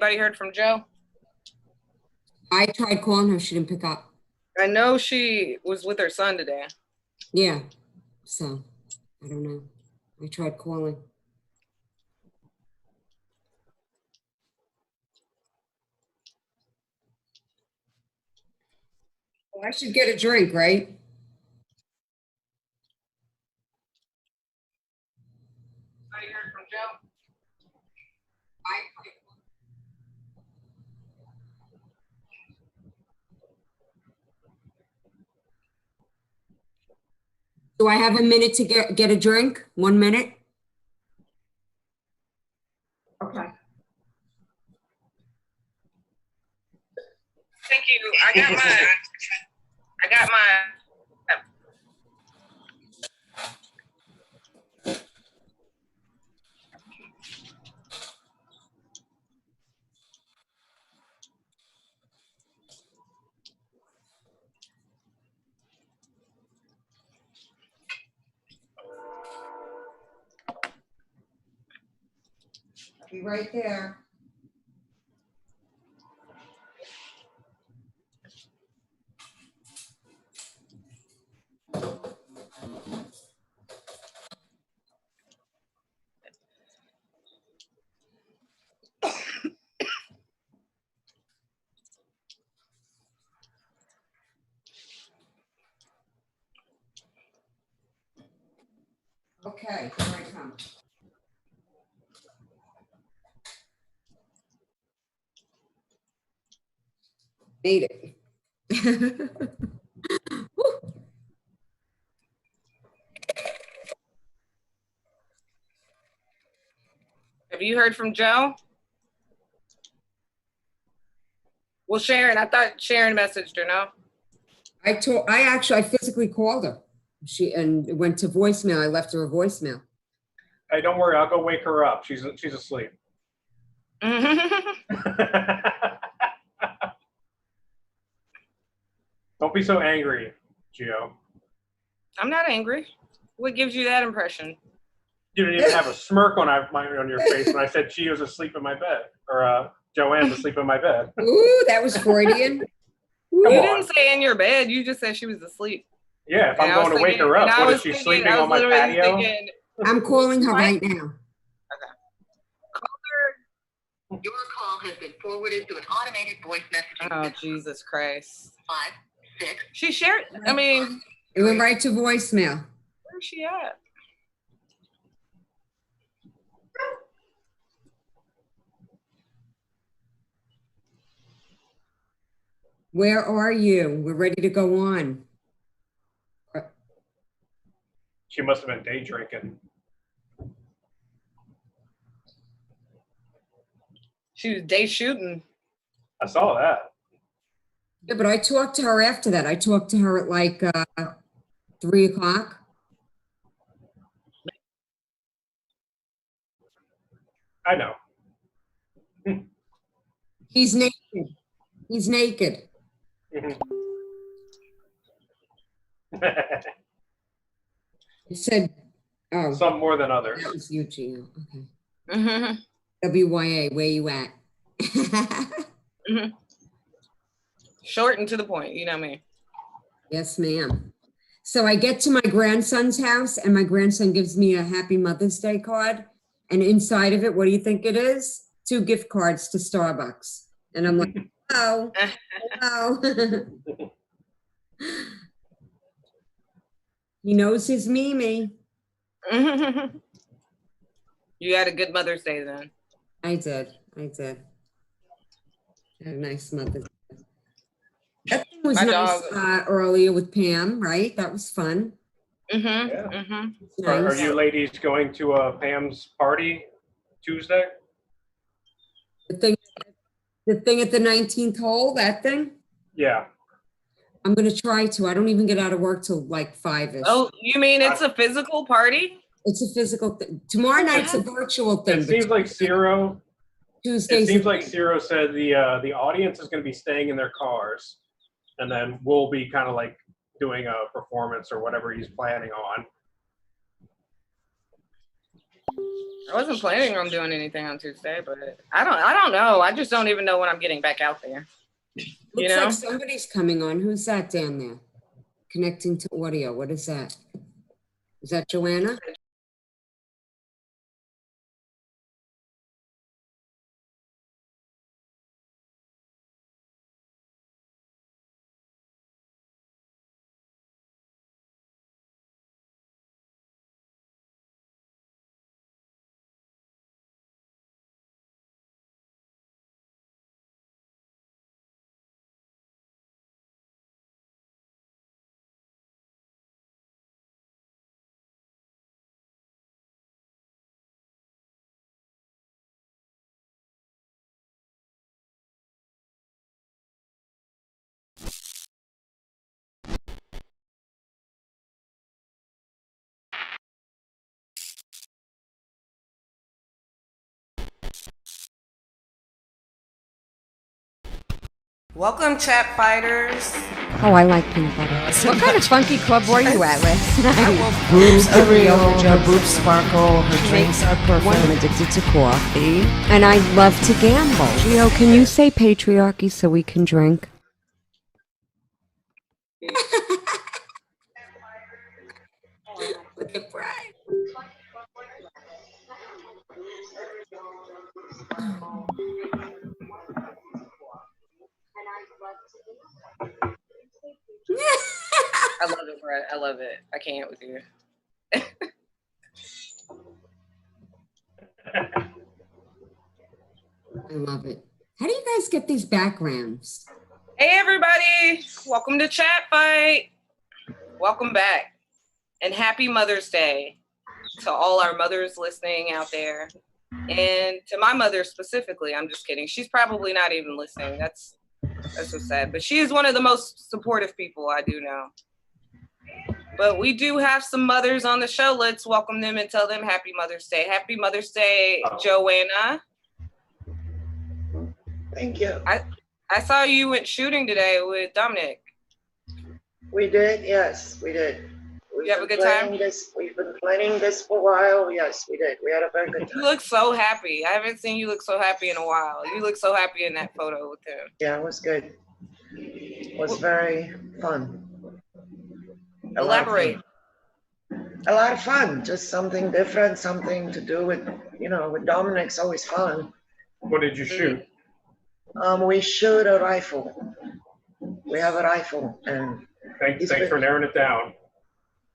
Anybody heard from Joe? I tried calling her. She didn't pick up. I know she was with her son today. Yeah. So, I don't know. I tried calling. Well, I should get a drink, right? Anybody heard from Joe? Do I have a minute to get a drink? 1 minute? Okay. Thank you. I got my. Be right there. Okay, here I come. Made it. Have you heard from Joe? Well, Sharon, I thought Sharon messaged her, no? I physically called her. And it went to voicemail. I left her a voicemail. Hey, don't worry, I'll go wake her up. She's asleep. Don't be so angry, Gio. I'm not angry. What gives you that impression? You didn't even have a smirk on your face when I said Gio's asleep in my bed, or Joanne's asleep in my bed. Ooh, that was Freudian. You didn't say in your bed. You just said she was asleep. Yeah, if I'm going to wake her up, what is she sleeping on my patio? I'm calling her right now. Okay. Call her. Your call has been forwarded to an automated voice messaging. Oh, Jesus Christ. 5, 6. She shared, I mean. It went right to voicemail. Where's she at? Where are you? We're ready to go on. She must have been day drinking. She was day shooting. I saw that. Yeah, but I talked to her after that. I talked to her at like 3 o'clock. I know. He's naked. He's naked. He said, oh. Some more than others. That was you, Gio. Okay. Mm-hmm. WYA, where you at? Mm-hmm. Short and to the point, you know me. Yes, ma'am. So I get to my grandson's house and my grandson gives me a Happy Mother's Day card. And inside of it, what do you think it is? 2 gift cards to Starbucks. And I'm like, oh, hello. He knows his Mimi. You had a good Mother's Day then. I did. Had a nice Mother's Day. That thing was nice earlier with Pam, right? That was fun. Mm-hmm. Yeah. Mm-hmm. Nice. Are you ladies going to Pam's party Tuesday? The thing at the 19th hole, that thing? Yeah. I'm going to try to. I don't even get out of work till like 5-ish. Oh, you mean it's a physical party? It's a physical thing. Tomorrow night's a virtual thing. It seems like Ciro. Tuesdays. It seems like Ciro said the audience is going to be staying in their cars, and then we'll be kind of like doing a performance or whatever he's planning on. I wasn't planning on doing anything on Tuesday, but I don't know. I just don't even know when I'm getting back out there. Looks like somebody's coming on. Who's that down there? Connecting to audio. What is that? Is that Joanna? Welcome, chat fighters. Oh, I like peanut butter. What kind of funky club were you at last night? Boobs are real, her boobs sparkle, her drinks are perfect. I'm addicted to coffee, and I love to gamble. Gio, can you say patriarchy so we can drink? With the bride. I love it, Brett. I love it. I can't with you. I love it. How do you guys get these backgrounds? Hey, everybody. Welcome to Chat Fight. Welcome back. And happy Mother's Day to all our mothers listening out there. And to my mother specifically, I'm just kidding. She's probably not even listening. That's so sad. But she is one of the most supportive people I do know. But we do have some mothers on the show. Let's welcome them and tell them Happy Mother's Day. Happy Mother's Day, Joanna. Thank you. I saw you went shooting today with Dominic. We did, yes, we did. You have a good time? We've been planning this for a while. Yes, we did. We had a very good time. You look so happy. I haven't seen you look so happy in a while. You look so happy in that photo with him. Yeah, it was good. It was very fun. Elaborate. A lot of fun. Just something different, something to do with, with Dominic's always fun. What did you shoot? We shoot a rifle. We have a rifle, and Thanks for narrowing it down.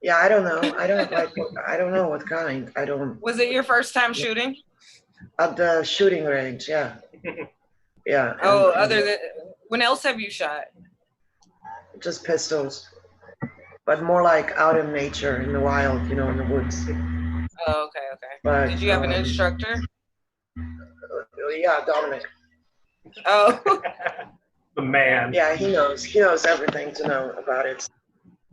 yeah, I don't know. I don't know what kind. I don't. Was it your first time shooting? At the shooting range, yeah. Yeah. Oh, other than, when else have you shot? Just pistols, but more like out in nature, in the wild, in the woods. Oh, okay. But, did you have an instructor? Yeah, Dominic. Oh. The man. Yeah, he knows everything to know about it.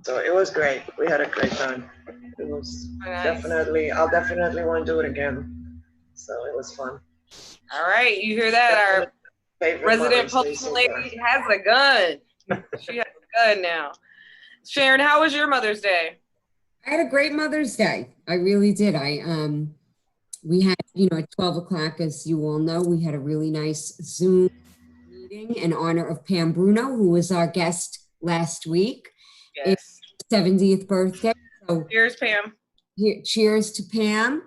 So it was great. We had a great time. It was nice. I'll definitely want to do it again. So it was fun. All right, you hear that? Our resident post lady has a gun. She has a gun now. Sharon, how was your Mother's Day? I had a great Mother's Day. I really did. We had, at 12 o'clock, as you all know, we had a really nice Zoom meeting in honor of Pam Bruno, who was our guest last week. Yes. It's 70th birthday. So cheers, Pam. Cheers to Pam.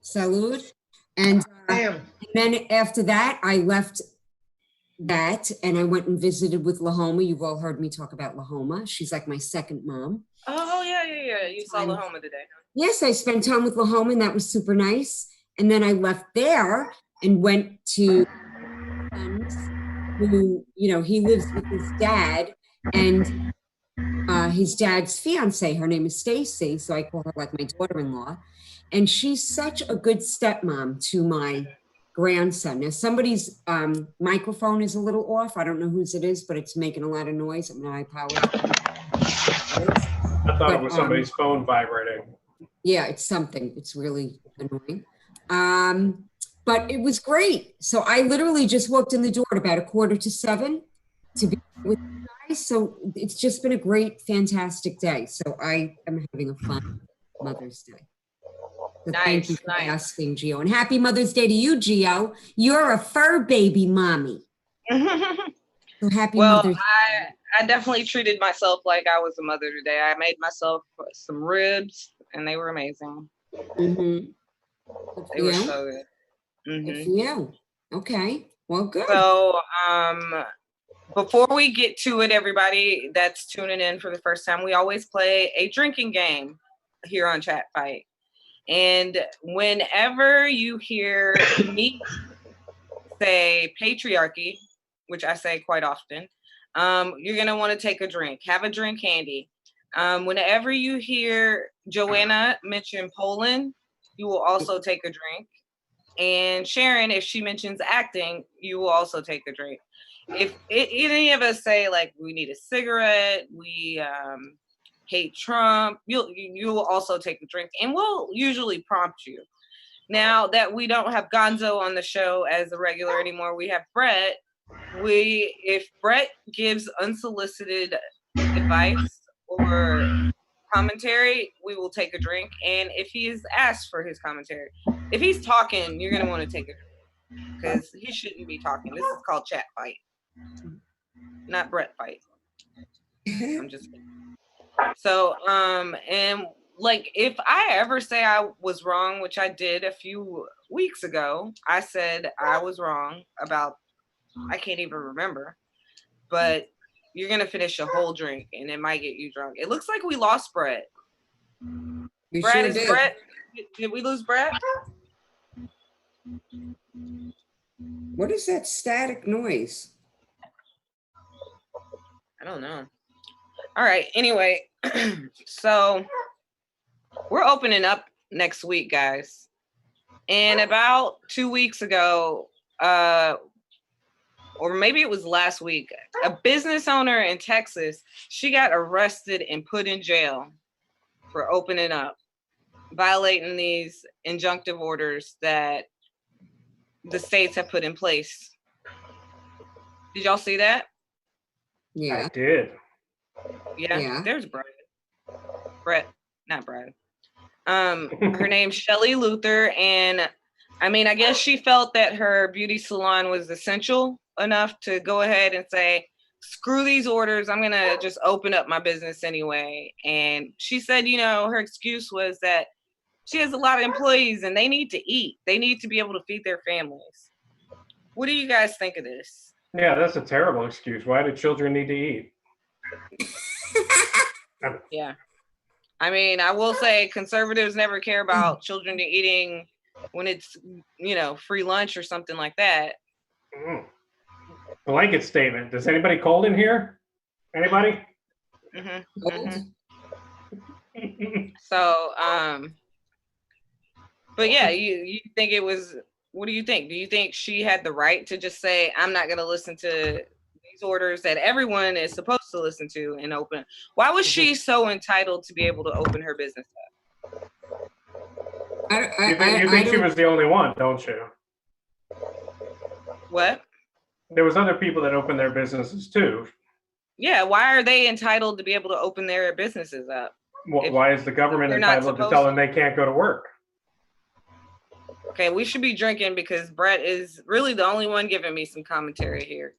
Salud. And then after that, I left that and I went and visited with Lahoma. You've all heard me talk about Lahoma. She's like my second mom. Oh, yeah. You saw Lahoma today. Yes, I spent time with Lahoma and that was super nice. And then I left there and went to who, he lives with his dad and his dad's fiance. Her name is Stacy, so I call her like my daughter-in-law. And she's such a good stepmom to my grandson. Now, somebody's microphone is a little off. I don't know whose it is, but it's making a lot of noise. I apologize. I thought it was somebody's phone vibrating. Yeah, it's something. It's really annoying. But it was great. So I literally just walked in the door at about 6:45 to be with you guys. So it's just been a great, fantastic day. So I am having a fun Mother's Day. So thank you for Nice. asking, Gio. And happy Mother's Day to you, Gio. You're a fur baby mommy. So happy Well, Mother's Day. I definitely treated myself like I was a mother today. I made myself some ribs, and they were amazing. Mm-hmm. They were so good. Good for you. Okay. Well, good. So, before we get to it, everybody that's tuning in for the first time, we always play a drinking game here on Chat Fight. And whenever you hear me say patriarchy, which I say quite often, you're going to want to take a drink. Have a drink handy. Whenever you hear Joanna mention Poland, you will also take a drink. And Sharon, if she mentions acting, you will also take a drink. If any of us say, like, we need a cigarette, we hate Trump, you will also take a drink, and we'll usually prompt you. Now that we don't have Gonzo on the show as a regular anymore, we have Brett. If Brett gives unsolicited advice or commentary, we will take a drink. And if he is asked for his commentary, if he's talking, you're gonna want to take a drink because he shouldn't be talking. This is called Chat Fight, not Brett Fight. I'm just kidding. So, and like, if I ever say I was wrong, which I did a few weeks ago, I said I was wrong about, I can't even remember, but you're going to finish a whole drink and it might get you drunk. It looks like we lost Brett. Brett, is Brett? Did we lose Brett? What is that static noise? I don't know. All right. Anyway, so we're opening up next week, guys. And about 2 weeks ago, or maybe it was last week, a business owner in Texas, she got arrested and put in jail for opening up, violating these injunctive orders that the states have put in place. Did y'all see that? Yeah. I did. Yeah. There's Brett, not Brad. Her name's Shelly Luther, and I mean, I guess she felt that her beauty salon was essential enough to go ahead and say, screw these orders, I'm gonna just open up my business anyway. And she said, you know, her excuse was that she has a lot of employees and they need to eat. They need to be able to feed their families. What do you guys think of this? Yeah, that's a terrible excuse. Why do children need to eat? Yeah. I mean, I will say conservatives never care about children eating when it's, you know, free lunch or something like that. Blanket statement. Does anybody cold in here? Anybody? So, but yeah, you think it was, what do you think? Do you think she had the right to just say, I'm not going to listen to these orders that everyone is supposed to listen to and open? Why was she so entitled to be able to open her business up? You think she was the only one, don't you? What? There was other people that opened their businesses too. Yeah, why are they entitled to be able to open their businesses up? Why is the government entitled to tell them they can't go to work? Okay, we should be drinking because Brett is really the only one giving me some commentary here.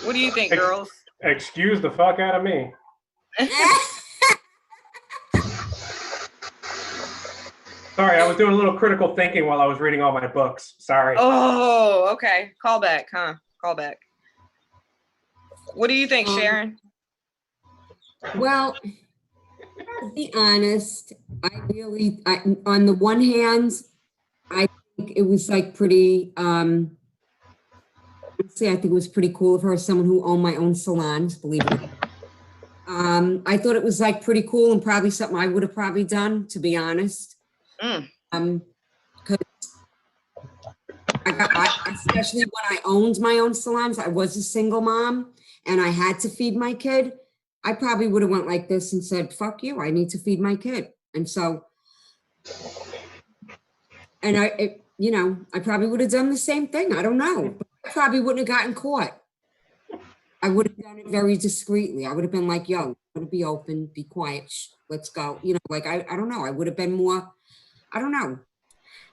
What do you think, girls? Excuse the fuck out of me. Sorry, I was doing a little critical thinking while I was reading all my books. Sorry. Oh, okay. Call back, huh? Call back. What do you think, Sharon? Well, to be honest, on the one hand, I think it was like pretty, honestly, I think it was pretty cool of her, as someone who owned my own salons, believe it or not. I thought it was like pretty cool and probably something I would have probably done, to be honest. Because especially when I owned my own salons, I was a single mom and I had to feed my kid. I probably would have went like this and said, fuck you, I need to feed my kid. And so, and I probably would have done the same thing. I don't know. I probably wouldn't have gotten caught. I would have done it very discreetly. I would have been like, yo, I'm gonna be open, be quiet, let's go. You know, like, I don't know. I would have been more, I don't know.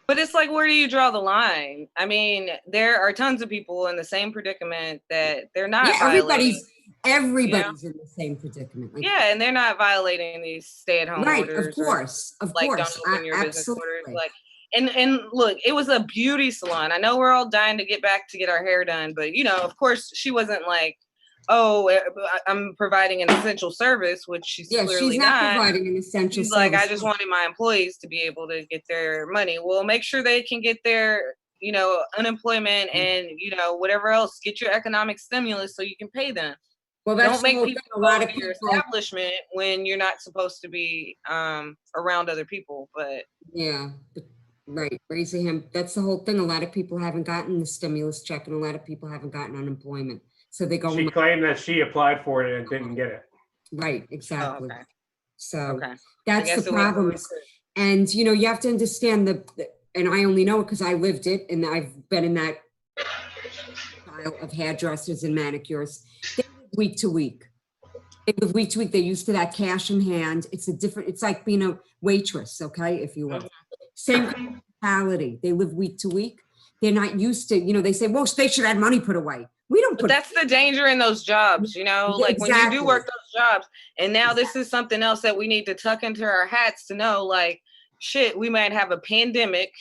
But it's like, where do you draw the line? I mean, there are tons of people in the same predicament that they're not violating. Everybody's in the same predicament. Like, yeah, and they're not violating these stay-at-home orders. Right, of course. Don't open your business orders. Like, and look, it was a beauty salon. I know we're all dying to get back to get our hair done, but of course, she wasn't like, oh, I'm providing an essential service, which she's clearly she's not providing an essential she's service. like, I just wanted my employees to be able to get their money. Well, make sure they can get their, unemployment and, whatever else, get your economic stimulus so you can pay them. Well, that's don't make people go to your establishment when you're not supposed to be around other people. But right, raising him. That's the whole thing. A lot of people haven't gotten the stimulus check, and a lot of people haven't gotten unemployment. So they go. She claimed that she applied for it and didn't get it. Right, exactly. Oh, okay. So that's the problem. And you have to understand and I only know it because I lived it, and I've been in that style of hairdressers and manicures. They live week to week. They live week to week. They're used to that cash in hand. It's like being a waitress, okay, if you will. Same mentality. They live week to week. They're not used to, they say, well, they should have money put away. We don't put. But that's the danger in those jobs, like when you do work those jobs. And now this is something else that we need to tuck into our hats to know, like, shit, we might have a pandemic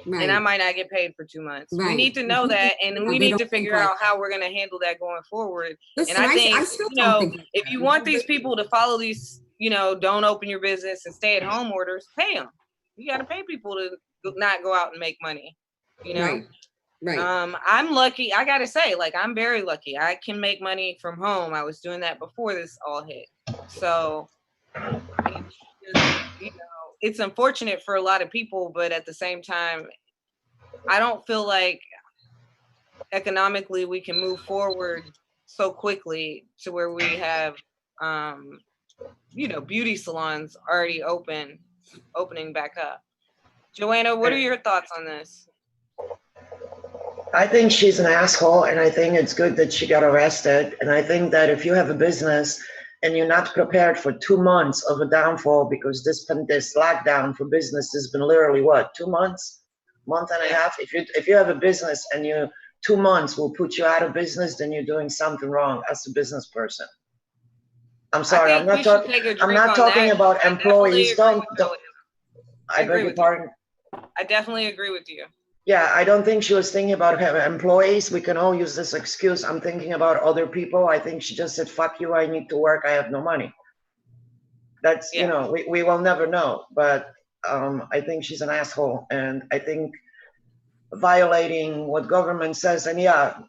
and I might not get paid for 2 months. We need to know that, and we need to figure out how we're going to handle that going forward. Listen, and I think, if you want these people to follow these, don't open your business and stay at home orders, pay them. You got to pay people to not go out and make money, Right. I'm lucky. I gotta say, like, I'm very lucky. I can make money from home. I was doing that before this all hit. So, it's unfortunate for a lot of people, but at the same time, I don't feel like economically we can move forward so quickly to where we have, beauty salons already opening back up. Joanna, what are your thoughts on this? I think she's an asshole, and I think it's good that she got arrested. And I think that if you have a business and you're not prepared for 2 months of a downfall, because this lockdown for business has been literally 2 months, month and a half. If you have a business and 2 months will put you out of business, then you're doing something wrong as a business person. I'm sorry, I'm not talking about employees. I beg your pardon. I definitely agree with you. Yeah, I don't think she was thinking about her employees. We can all use this excuse. I'm thinking about other people. I think she just said, fuck you, I need to work, I have no money. That's, we will never know. But I think she's an asshole. And I think violating what government says, and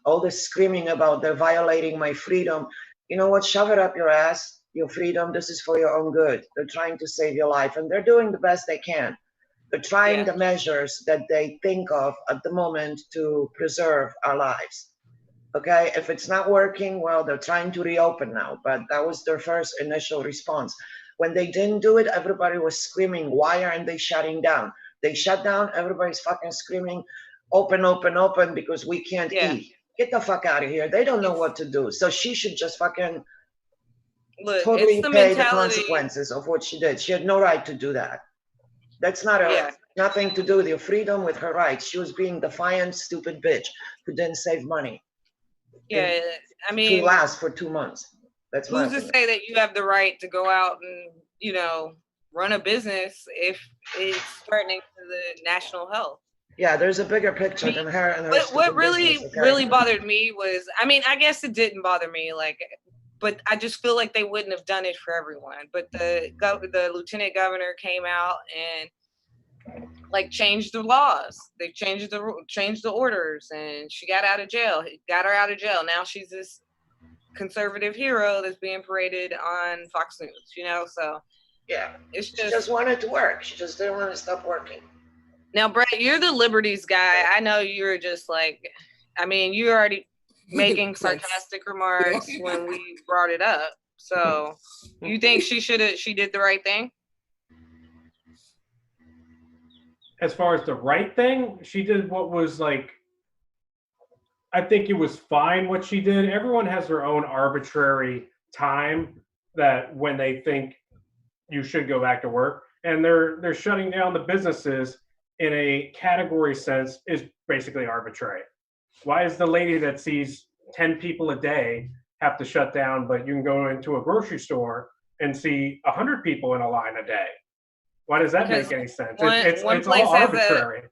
all this screaming about they're violating my freedom. You know what? Shove it up your ass, your freedom. This is for your own good. They're trying to save your life, and they're doing the best they can. They're trying the measures that they think of at the moment to preserve our lives. Okay, if it's not working, well, they're trying to reopen now, but that was their first initial response. When they didn't do it, everybody was screaming, why aren't they shutting down? They shut down, everybody's fucking screaming, open, open, open, because we can't eat. Get the fuck out of here. They don't know what to do. So she should just fucking totally pay the consequences of what she did. She had no right to do that. That's not nothing to do with your freedom, with her rights. She was being defiant, stupid bitch who didn't save money. Yeah, I mean, to last for 2 months. That's who's to say that you have the right to go out and run a business if it's threatening to the national health? Yeah, there's a bigger picture than her and her. What really bothered me was, I guess it didn't bother me, but I just feel like they wouldn't have done it for everyone. But the lieutenant governor came out and changed the laws. They changed the orders, and she got out of jail. Got her out of jail. Now she's this conservative hero that's being paraded on Fox News. So it's she just wanted to work. She just didn't want to stop working. Now, Brett, you're the liberties guy. I know you're just you're already making sarcastic remarks when we brought it up. So you think she did the right thing? As far as the right thing, she did what was I think it was fine what she did. Everyone has their own arbitrary time that when they think you should go back to work, and they're shutting down the businesses in a category sense is basically arbitrary. Why is the lady that sees 10 people a day have to shut down, but you can go into a grocery store and see 100 people in a line a day? Why does that make any sense? It's all arbitrary.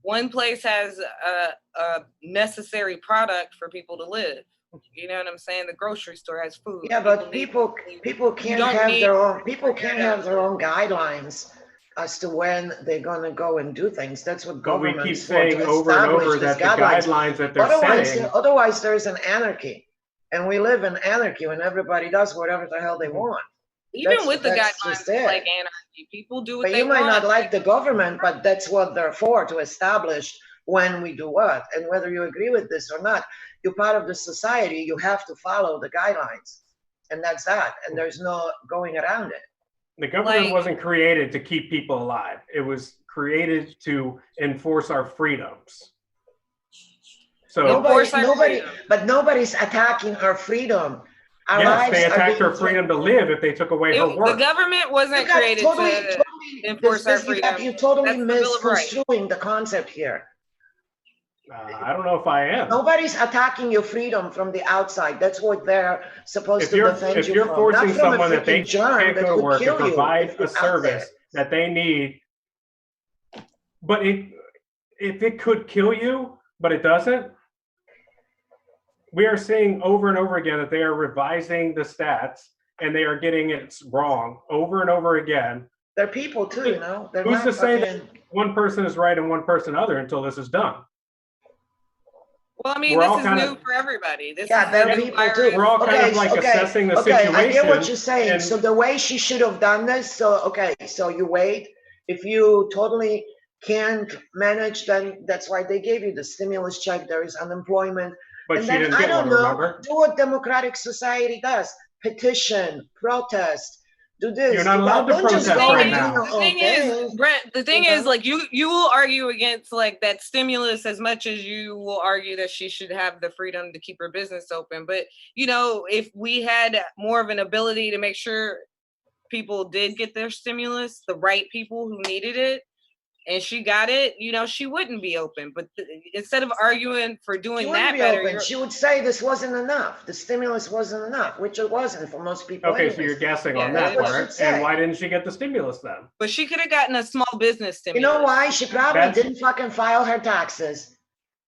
One place has a necessary product for people to live. You know what I'm saying? The grocery store has food. Yeah, but people can't have their own guidelines as to when they're gonna go and do things. That's what government. But we keep saying over and over that the guidelines that they're setting. Otherwise, there's an anarchy, and we live in anarchy when everybody does whatever the hell they want. Even with the guidelines, like anarchy, people do what they want. But you might not like the government, but that's what they're for, to establish when we do what. And whether you agree with this or not, you're part of the society, you have to follow the guidelines. And that's that. And there's no going around it. The government wasn't created to keep people alive. It was created to enforce our freedoms. So nobody's attacking our freedom. Yes, they attacked her freedom to live if they took away her work. The government wasn't created to enforce our freedom. You're totally misconstruing the concept here. I don't know if I am. Nobody's attacking your freedom from the outside. That's what they're supposed to defend you from. If you're forcing someone that they can't go to work to provide a service that they need, but if it could kill you, but it doesn't, we are seeing over and over again that they are revising the stats and they are getting it wrong over and over again. They're people too, you know. Who's to say that one person is right and one person other until this is done? Well, I mean, this is new for everybody. They're people too. We're all kind of like assessing the situation. I get what you're saying. So the way she should have done this, so you wait. If you totally can't manage, then that's why they gave you the stimulus check. There is unemployment. But and she didn't get one, remember? Do what democratic society does. Petition, protest, do this. You're not allowed to protest right now. The thing is, Brent, like you will argue against like that stimulus as much as you will argue that she should have the freedom to keep her business open. But, you know, if we had more of an ability to make sure people did get their stimulus, the right people who needed it, and she got it, you know, she wouldn't be open. But instead of arguing for doing that better, she would say this wasn't enough. The stimulus wasn't enough, which it wasn't for most people. Okay, anyways. So you're guessing on that part. And why didn't she get the stimulus then? But she could have gotten a small business stimulus. You know why? She probably didn't fucking file her taxes.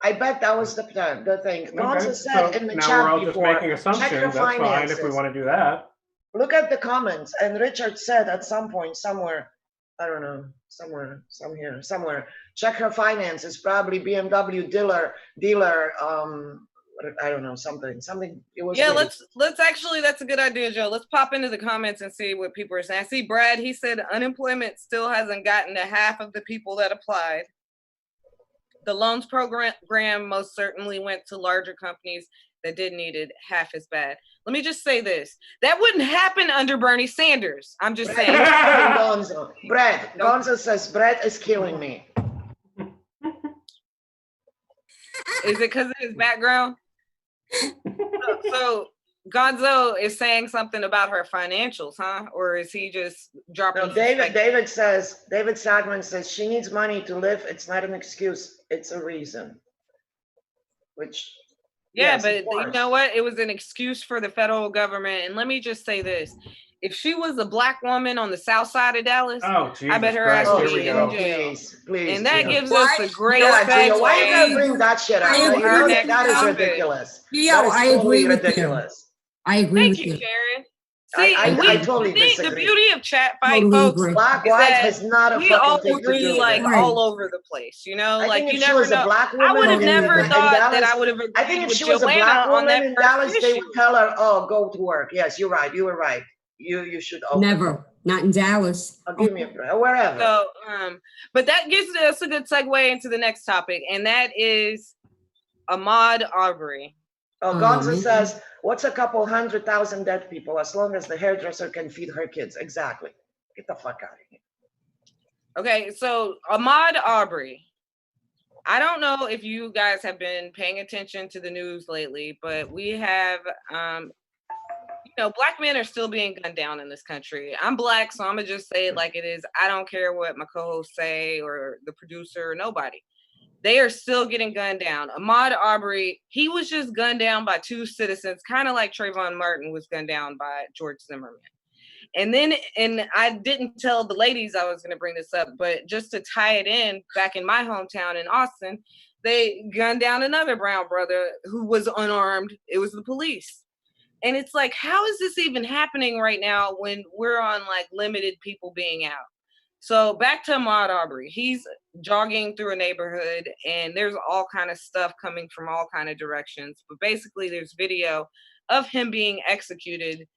I bet that was the thing. Gonzo said in the chat before. Now we're all just making assumptions. That's fine if we want to do that. Look at the comments. And Richard said at some point somewhere, I don't know, somewhere. Check her finances, probably BMW dealer. I don't know, something. It was. Yeah, let's actually. That's a good idea, Joe. Let's pop into the comments and see what people are saying. I see Brad. He said unemployment still hasn't gotten to half of the people that applied. The loans program most certainly went to larger companies that did need it half as bad. Let me just say this. That wouldn't happen under Bernie Sanders. I'm just saying. Gonzo says, Brad is killing me. Is it because of his background? So Gonzo is saying something about her financials, huh? Or is he just dropping? No, David Sagman says she needs money to live. It's not an excuse. It's a reason. Which... Yeah, yes, but you know what? It was an excuse for the federal government. And let me just say this. If she was a black woman on the south side of Dallas, I bet her ass would be in jail. Please, and that gives us a great segue. Why are you bring that shit up? That is ridiculous. Yeah, I agree with you. I agree with you. Thank you, Sharon. See, I totally disagree. The beauty of chat fight, folks, black white has not a we all agree like all over the place, you know. Like you never know. I would have never thought that I would have agreed. I think if she was a black woman in Dallas, they would tell her, "Oh, go to work." Yes, you're right. You were right. You should. Never, not in Dallas. I'll give me a break. Wherever. So, but that gives us a good segue into the next topic, and that is Ahmaud Arbery. Oh, Gonzo says, what's a couple 100,000 dead people as long as the hairdresser can feed her kids? Exactly. Get the fuck out of here. Okay, so Ahmaud Arbery. I don't know if you guys have been paying attention to the news lately, but we have, Black men are still being gunned down in this country. I'm Black, so I'm gonna just say it like it is. I don't care what my co-hosts say or the producer or nobody. They are still getting gunned down. Ahmaud Arbery, he was just gunned down by 2 citizens, kind of like Trayvon Martin was gunned down by George Zimmerman. And I didn't tell the ladies I was going to bring this up, but just to tie it in, back in my hometown in Austin, they gunned down another brown brother who was unarmed. It was the police. And it's like, how is this even happening right now when we're on like limited people being out? So back to Ahmaud Arbery. He's jogging through a neighborhood and there's all kind of stuff coming from all kind of directions. But basically there's video of him being executed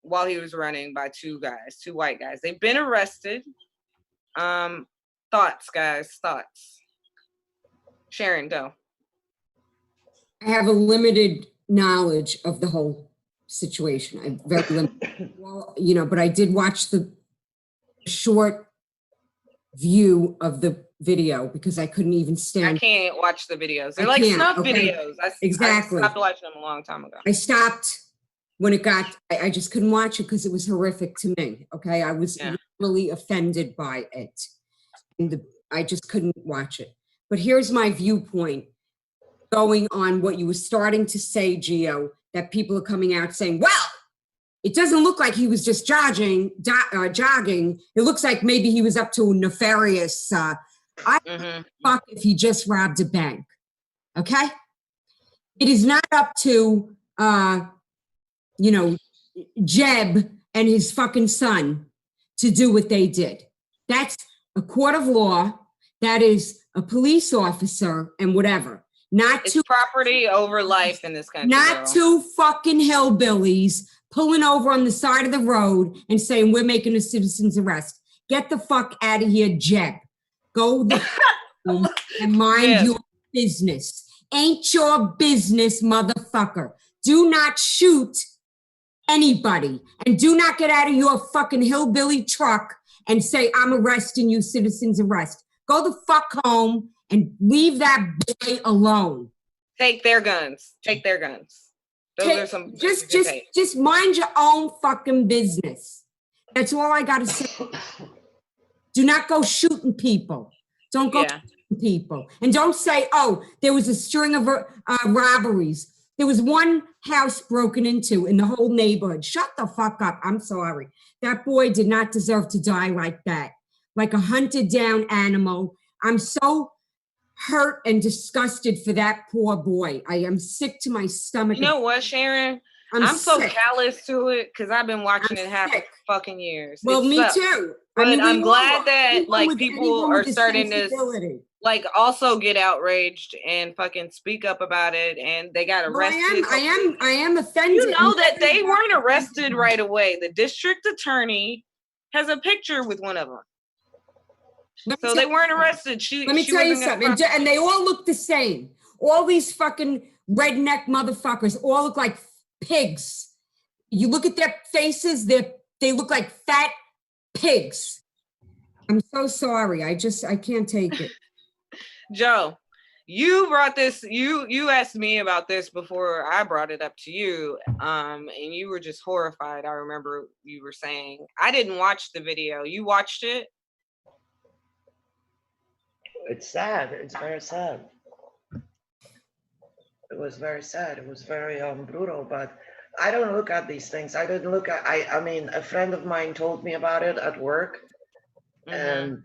while he was running by 2 white guys. They've been arrested. Thoughts, guys, thoughts. Sharon, go. I have a limited knowledge of the whole situation. I'm very limited. Well, but I did watch the short view of the video because I couldn't even stand. I can't watch the videos. They're like snuff videos. Exactly. I stopped watching them a long time ago. I stopped when it got, I just couldn't watch it because it was horrific to me. Okay. I was really offended by it. And I just couldn't watch it. But here's my viewpoint going on what you were starting to say, Gio, that people are coming out saying, well, it doesn't look like he was just jogging. It looks like maybe he was up to a nefarious, fuck if he just robbed a bank. Okay. It is not up to, Jeb and his fucking son to do what they did. That's a court of law. That is a police officer and whatever. It's property over life in this country. Not 2 fucking hillbillies pulling over on the side of the road and saying, we're making a citizen's arrest. Get the fuck out of here, Jeb. Go the home and mind your business. Ain't your business, motherfucker. Do not shoot anybody, and do not get out of your fucking hillbilly truck and say, I'm arresting you, citizen's arrest. Go the fuck home and leave that boy alone. Take their guns. Those are some. Just mind your own fucking business. That's all I gotta say. Do not go shooting people. Don't go shooting people. And don't say, oh, there was a string of robberies. There was 1 house broken into in the whole neighborhood. Shut the fuck up. I'm sorry. That boy did not deserve to die like that. Like a hunted down animal. I'm so hurt and disgusted for that poor boy. I am sick to my stomach. You know what, Sharon? I'm so callous to it because I've been watching it happen for fucking years. Well, me too. But I'm glad that like people are starting to like also get outraged and fucking speak up about it, and they got arrested. I am offended. You know that they weren't arrested right away. The district attorney has a picture with one of them. So they weren't arrested. Let me tell you something. And they all look the same. All these fucking redneck motherfuckers all look like pigs. You look at their faces, they look like fat pigs. I'm so sorry. I can't take it. Joe, you brought this, you asked me about this before I brought it up to you. And you were just horrified. I remember you were saying, I didn't watch the video. You watched it? It's sad. It's very sad. It was very sad. It was very brutal, but I don't look at these things. I didn't look at, I mean, a friend of mine told me about it at work, and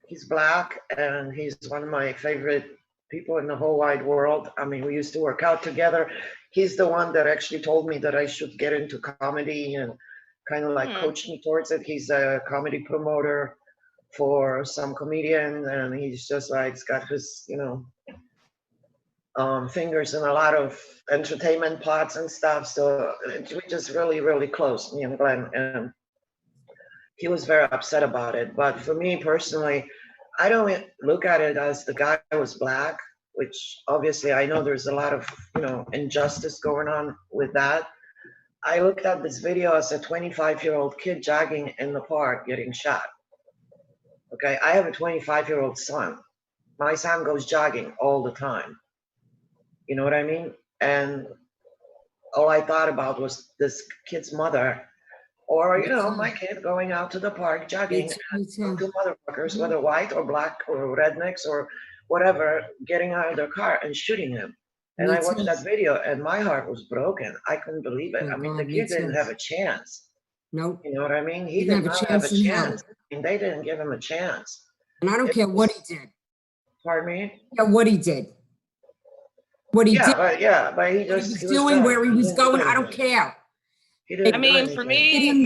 he's Black, and he's one of my favorite people in the whole wide world. I mean, we used to work out together. He's the one that actually told me that I should get into comedy and kind of like coach me towards it. He's a comedy promoter for some comedians, and he's just like, he's got his, fingers in a lot of entertainment pots and stuff. So we're just really, really close, me and Glenn. And he was very upset about it. But for me personally, I don't look at it as the guy was Black, which obviously I know there's a lot of, injustice going on with that. I looked at this video as a 25-year-old kid jogging in the park getting shot. Okay, I have a 25-year-old son. My son goes jogging all the time. You know what I mean? And all I thought about was this kid's mother, or my kid going out to the park jogging, and two motherfuckers, whether white or black or rednecks or whatever, getting out of their car and shooting him. And I watched that video, and my heart was broken. I couldn't believe it. I mean, the kid didn't have a chance. Nope. You know what I mean? He did not have a chance. I mean, they didn't give him a chance. And I don't care what he did. Pardon me? Yeah, what he did. What he did. But he just he was doing, where he was going, I don't care. I mean, for me,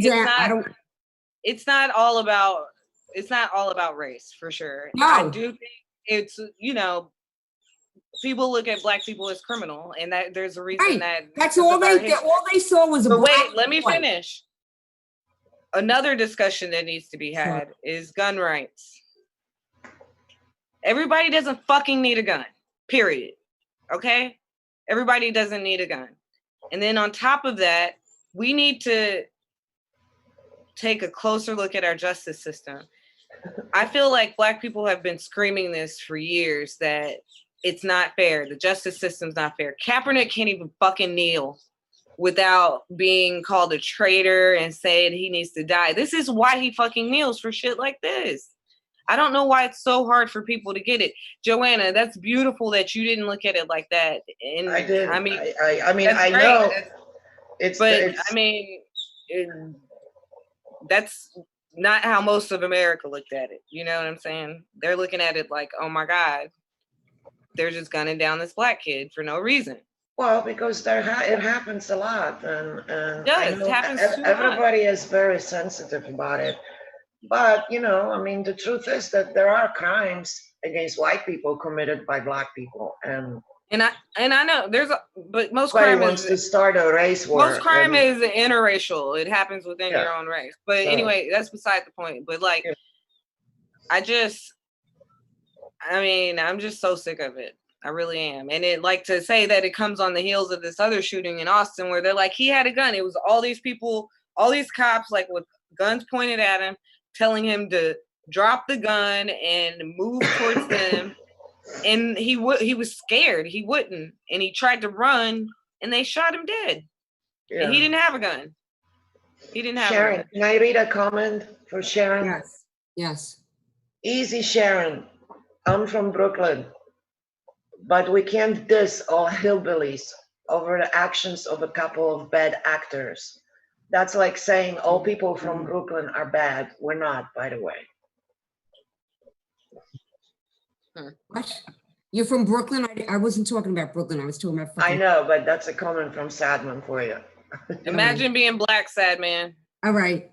it's not all about race, for sure. No. I do think it's, people look at black people as criminal, and that there's a reason that's all they saw was a but black wait, let me finish. Another discussion that needs to be had is gun rights. Everybody doesn't fucking need a gun, period. Okay? Everybody doesn't need a gun. And then on top of that, we need to take a closer look at our justice system. I feel like black people have been screaming this for years, that it's not fair. The justice system's not fair. Kaepernick can't even fucking kneel without being called a traitor and saying he needs to die. This is why he fucking kneels, for shit like this. I don't know why it's so hard for people to get it. Joanna, that's beautiful that you didn't look at it like that. And I did. I mean, I know. That's not how most of America looked at it. You know what I'm saying? They're looking at it like, oh my God, they're just gunning down this black kid for no reason. Well, because it happens a lot, and it does. It happens too everybody is very sensitive about it. But I mean, the truth is that there are crimes against white people committed by black people, and I know but most crime wants to start a race war. Most crime is interracial. It happens within your own race. But anyway, that's beside the point. But I'm just so sick of it. I really am. And it to say that it comes on the heels of this other shooting in Austin where they're like, he had a gun. It was all these people, all these cops with guns pointed at him, telling him to drop the gun and move towards them. And he was scared. He wouldn't. And he tried to run and they shot him dead. Yeah. And he didn't have a gun. Sharon, can I read a comment for Sharon? Yes. Easy, Sharon. I'm from Brooklyn. But we can't diss all hillbillies over the actions of a couple of bad actors. That's like saying all people from Brooklyn are bad. We're not, by the way. What? You're from Brooklyn? I wasn't talking about Brooklyn. I was talking about I know, but that's a comment from Sadman for you. Imagine being black, sad man. All right.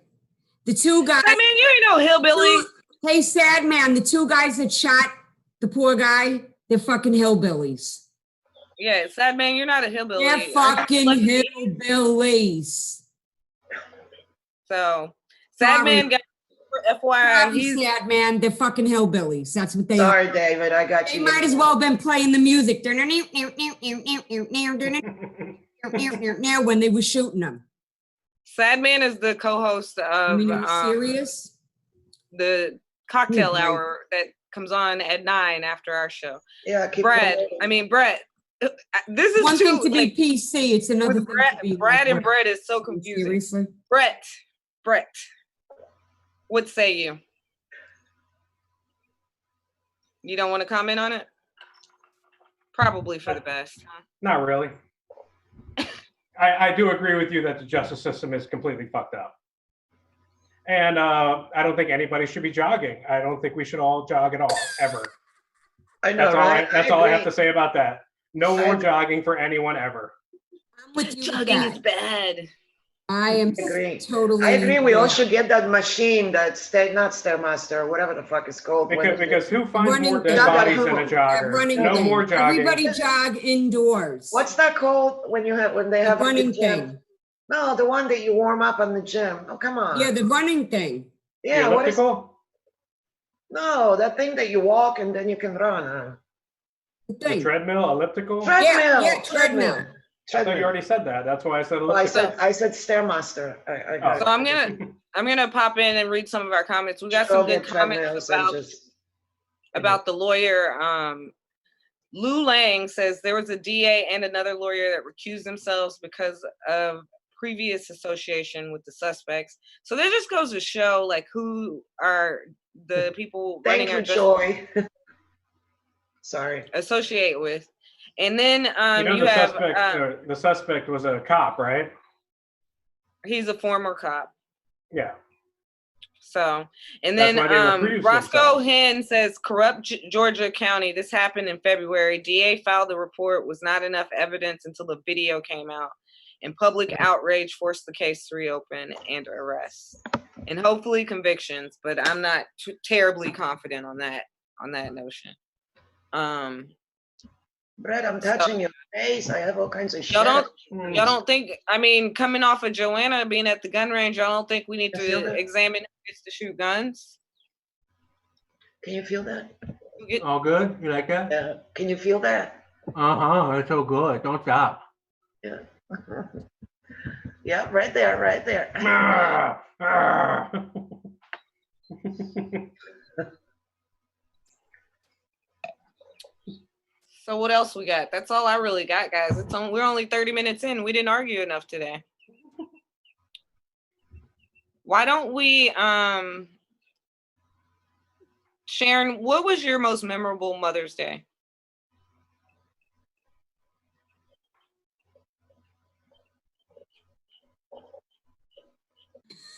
The two guys. I mean, you ain't no hillbilly. Hey, sad man, the two guys that shot the poor guy, they're fucking hillbillies. Yeah, sad man, you're not a hillbilly. They're fucking hillbillies. So, sad man got FYI. He's sad man. They're fucking hillbillies. That's what they Sorry, are. David, I got you. They might as well have been playing the music when they were shooting them. Sad man is the co-host of serious? The cocktail hour that comes on at 9 after our show. Yeah, Brett. This is one thing to be PC. It's another thing Brett, to be Brad and Brett is so confusing. Seriously? Brett, what say you? You don't want to comment on it? Probably for the best. Not really. I do agree with you that the justice system is completely fucked up. And I don't think anybody should be jogging. I don't think we should all jog at all, ever. I know, that's all I have to say about that. No more jogging for anyone ever. I'm with you. Jogging is bad. I am totally. I agree. We all should get that machine, not Stairmaster, whatever the fuck it's called. Because who finds more dead bodies than a jogger? No more jogging. Everybody jog indoors. What's that called when they have running thing? No, the one that you warm up in the gym. Oh, come on. Yeah, the running thing. Yeah, the elliptical? No, that thing that you walk and then you can run. The treadmill, elliptical? Treadmill. Yeah, treadmill. I thought you already said that. That's why I said elliptical. I said Stairmaster. So I'm gonna pop in and read some of our comments. We got some good comments about the lawyer Lou Lang says there was a DA and another lawyer that recused themselves because of previous association with the suspects. So that just goes to show like who are the people Thank running you, our Joy. Sorry. associate with. And then you the have suspect. The suspect was a cop, right? he's a former cop. Yeah. So, and That's then why they recused Roscoe themselves. Hen says corrupt Georgia County. This happened in February. DA filed the report, was not enough evidence until the video came out, and public outrage forced the case to reopen and arrests, and hopefully convictions. But I'm not terribly confident on that notion. Brett, I'm touching your face. I have all kinds of shit. Y'all don't think, I mean, coming off of Joanna being at the gun range, y'all don't think we need to examine who gets to shoot guns? Can you feel that? All good? You like that? Yeah. Can you feel that? It's so good. Don't stop. Yeah. Yeah, right there, right there. So what else we got? That's all I really got, guys. We're only 30 minutes in. We didn't argue enough today. Why don't we, Sharon, what was your most memorable Mother's Day?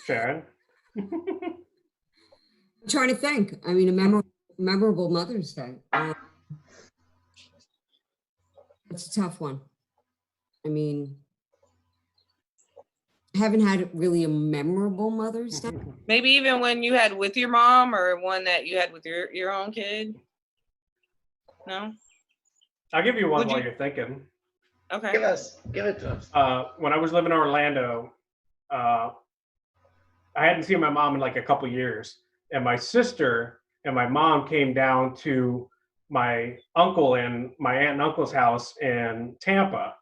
Sharon? I'm trying to think. I mean, a memorable Mother's Day. It's a tough one. I mean, I haven't had really a memorable Mother's Day. Maybe even one you had with your mom, or one that you had with your own kid? No? I'll give you one while you're thinking. Okay. Give it to us. When I was living in Orlando, I hadn't seen my mom in like a couple years, and my sister and my mom came down to my uncle and my aunt and uncle's house in Tampa,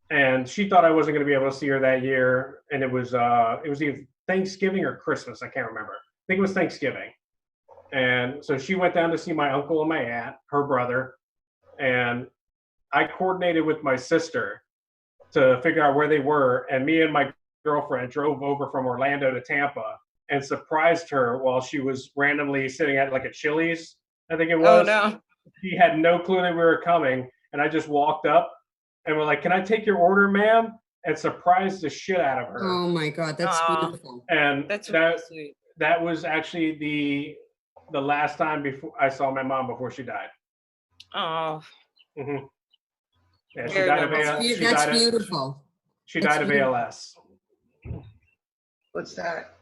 and she thought I wasn't going to be able to see her that year, and it was either Thanksgiving or Christmas, I can't remember. I think it was Thanksgiving. And so she went down to see my uncle and my aunt, her brother, and I coordinated with my sister to figure out where they were, and me and my girlfriend drove over from Orlando to Tampa and surprised her while she was randomly sitting at like a Chili's, I think it was. Oh no. She had no clue that we were coming, and I just walked up and we're like, "Can I take your order, ma'am?" And surprised the shit out of her. Oh my God, that's beautiful. And That's really sweet. that was actually the last time before I saw my mom before she died. Oh. Mm-hmm. Yeah, she Very died of nice. ALS. That's beautiful. She died of ALS. What's that?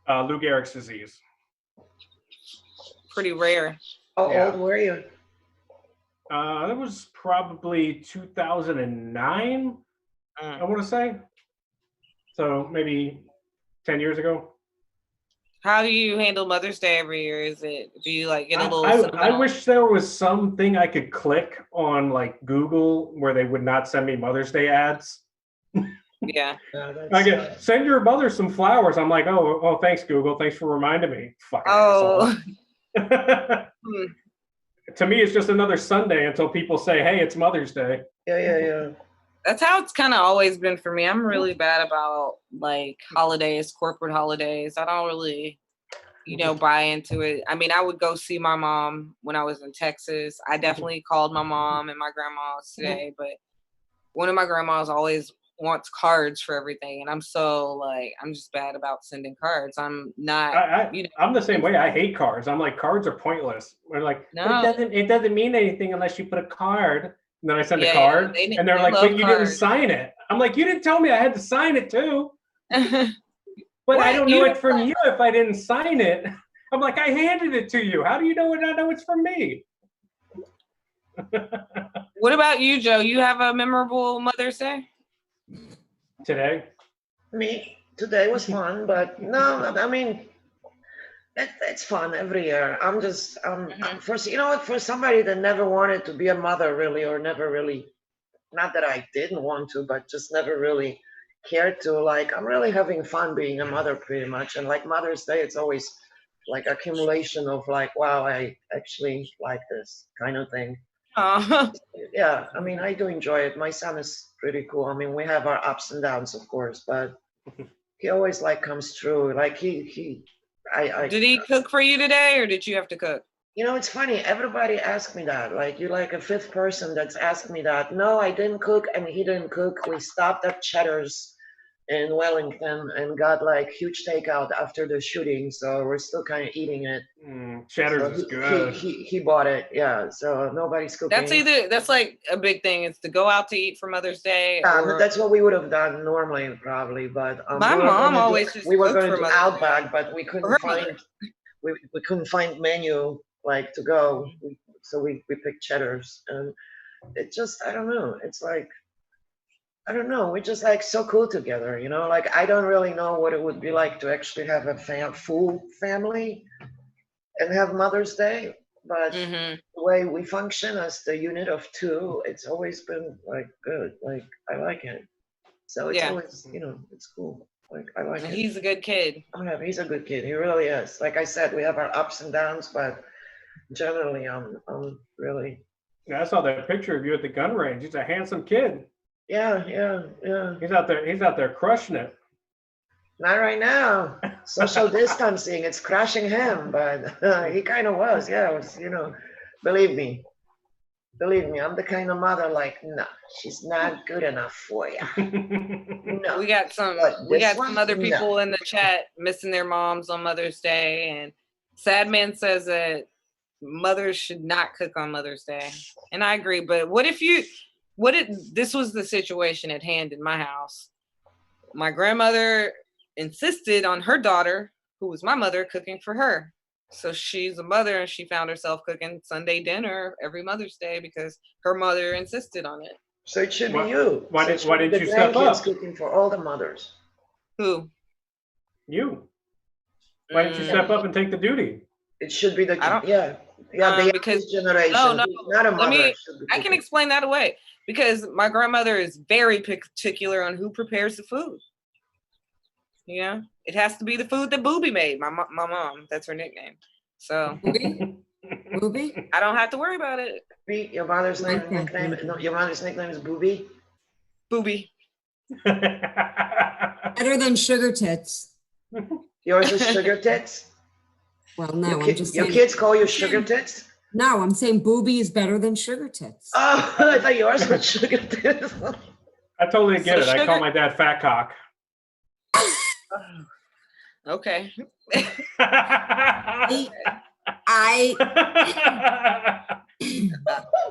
Lou Gehrig's disease. Pretty rare. How Yeah. old were you? That was probably 2009, I want to say. So maybe 10 years ago. How do you handle Mother's Day every year? Do you like get a little? I wish there was something I could click on like Google where they would not send me Mother's Day ads. Yeah. I get send your mother some flowers. I'm like, oh, thanks Google. Thanks for reminding me. Fucking asshole. To me, it's just another Sunday until people say, "Hey, it's Mother's Day." Yeah. That's how it's kind of always been for me. I'm really bad about like holidays, corporate holidays. I don't really, buy into it. I mean, I would go see my mom when I was in Texas. I definitely called my mom and my grandma today, but one of my grandmas always wants cards for everything, and I'm just bad about sending cards. I'm not. I'm the same way. I hate cards. I'm like, cards are pointless. We're like, no. It doesn't mean anything unless you put a card. And then I send a card, and they're like, "But you didn't sign it." I'm like, "You didn't tell me I had to sign it too." But I don't know it from you if I didn't sign it. I'm like, I handed it to you. How do you know and I know it's from me? What about you, Joe? You have a memorable Mother's Day? Today? Today was fun, but no, I mean, it's fun every year. I'm for somebody that never wanted to be a mother really, or never really, not that I didn't want to, but just never really cared to, like, I'm really having fun being a mother pretty much. And like Mother's Day, it's always like accumulation of like, wow, I actually like this kind of thing. Yeah, I mean, I do enjoy it. My son is pretty cool. I mean, we have our ups and downs, of course, but he always like comes through. Like I Did he cook for you today, or did you have to cook? You know, it's funny. Everybody asks me that. Like, you're like a fifth person that's asked me that. No, I didn't cook, and he didn't cook. We stopped at Cheddar's in Wellington and got like huge takeout after the shooting. So we're still kind of eating it. Cheddar's So is good. He bought it. Yeah. So nobody's cooking. That's like a big thing. It's to go out to eat for Mother's Day. Yeah, or, that's what we would have done normally, probably. But my mom always just we were cooked going for to do Mother's Outback, but we couldn't her find mother. we couldn't find menu like to go. So we picked Cheddar's, and it just, I don't know. It's like, I don't know. We're just like so cool together, you know? Like, I don't really know what it would be like to actually have a full family and have Mother's Day. But Mhm. the way we function as the unit of two, it's always been like good. Like, I like it. So it's Yeah. always, you know, it's cool. Like, I like it. He's a good kid. Oh, yeah, he's a good kid. He really is. Like I said, we have our ups and downs, but generally, I'm really. Yeah, I saw that picture of you at the gun range. He's a handsome kid. Yeah. He's out there crushing it. Not right now. Social distancing, it's crushing him, but he kind of was. Yeah, it was, you know, believe me, I'm the kind of mother like, no, she's not good enough for you. No. We got some other people in the chat missing their moms on Mother's Day, and Sad Man says that mothers should not cook on Mother's Day, and I agree. But this was the situation at hand in my house. My grandmother insisted on her daughter, who was my mother, cooking for her. So she's a mother, and she found herself cooking Sunday dinner every Mother's Day because her mother insisted on it. So it should be you. Why didn't you step up? Cooking for all the mothers. Who? You. Why didn't you step up and take the duty? It should be the because generation. no, not a mother. I can explain that away because my grandmother is very particular on who prepares the food. Yeah, it has to be the food that Booby made. My mom, that's her nickname. So Booby? I don't have to worry about it. Your mother's nickname? No, your mother's nickname is Booby. Booby. Better than Sugar Tits. Yours is Sugar Tits? Well, no, I'm just saying. Your kids call you Sugar Tits? No, I'm saying Booby is better than Sugar Tits. Oh, I thought yours was Sugar Tits. I totally get it. I call my dad Fat Cock. Okay.